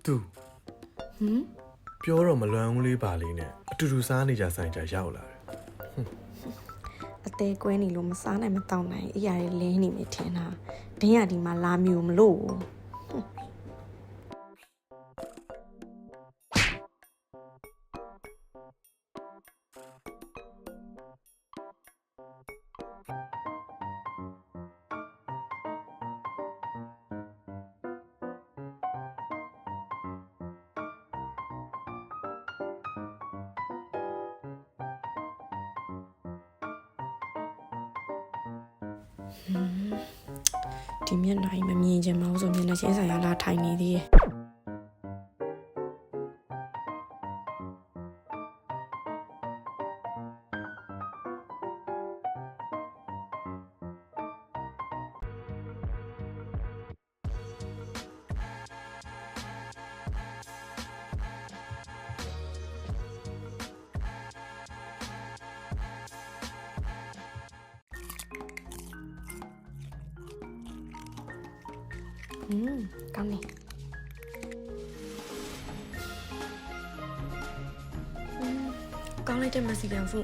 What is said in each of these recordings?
သူပြောတော့မလွမ်းဘူးလေးပါလေးနဲ့အတူတူစားနေကြဆိုင်ကြရောက်လာတယ်အသေးကွဲနေလို့မစားနိုင်မတောင်းနိုင်အရာတွေလင်းနေနေထင်တာဒင်းရဒီမှာလာမျိုးမလို့ဒီမျက်နှာကြီးမမြင်ချင်မအောင်ဆိုမျက်နှာချင်းဆိုင်ရလာထိုင်နေသေးရဲ့ကောင်းနေကောင်းလိုက်တဲ့မစီကန်ဖု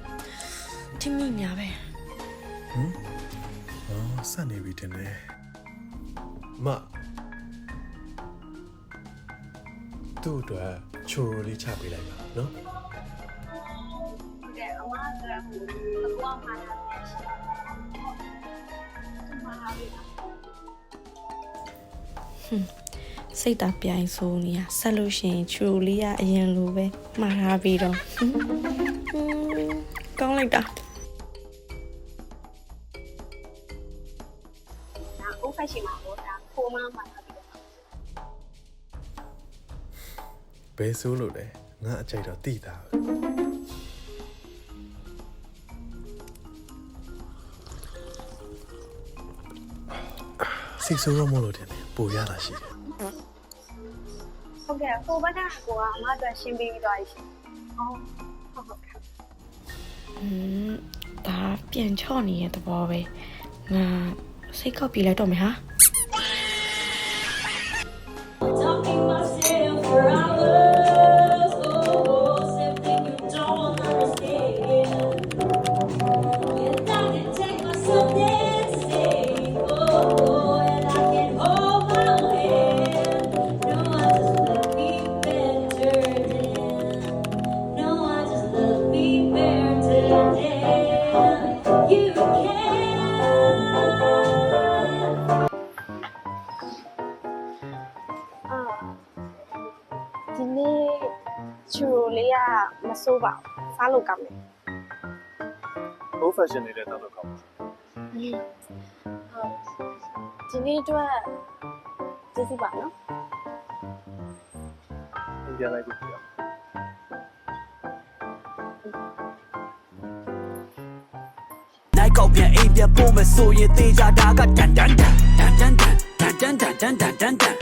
ထင်းမိများပဲဆက်နေပြီတင်တယ်မသူ့အတွက်ချိုရိုလေးချပေးလိုက်ပါနော်ဟုတ်ကဲ့အမကဟိုအကွာမှာလာတယ်ရှင်မှာလာပြီစိတ်သာပြိုင်ဆိုးနေရဆက်လို့ရှိရင်ချူလေးကအရင်လိုပဲမှားထားပြီးတော့ကောင်းလိုက်တာဒါဥဖက်ရှိမှာပေါ့ဒါဖိုးမမှာလာပြီဘယ်ဆိုးလို့လဲငါအကြိုက်တော့တိတာစိတ်ဆိုးတော့မလို့တင်တယ်ပိုရတာရှိတယ်ဟုတ်ကဲ့ဖိုးဘက်ကကိုကအမအတွက်ရှင်းပေးပြီးသွားပြီရှင်ဟုတ်ကဲ့ဒါပြန်ချော့နေတဲ့သဘောပဲငါစိတ်ကောက်ပြေးလိုက်တော့မယ်ဟာဒီနေ့ချူရိုလေးကမစိုးပါဘူးစားလို့ကောင်းတယ် old fashion နေတဲ့တော့ကောင်းပါဒီနေ့အတွက်ကျေးဇူးပါနော် ပြန်လိုက်ပြီလိုက်ကောက်ပြန်အိမ်ပြန်ပို့မယ်ဆိုရင်တေးကြတာကတန်တန်တန်တန်တန်တန်တန်တန်တန်တန်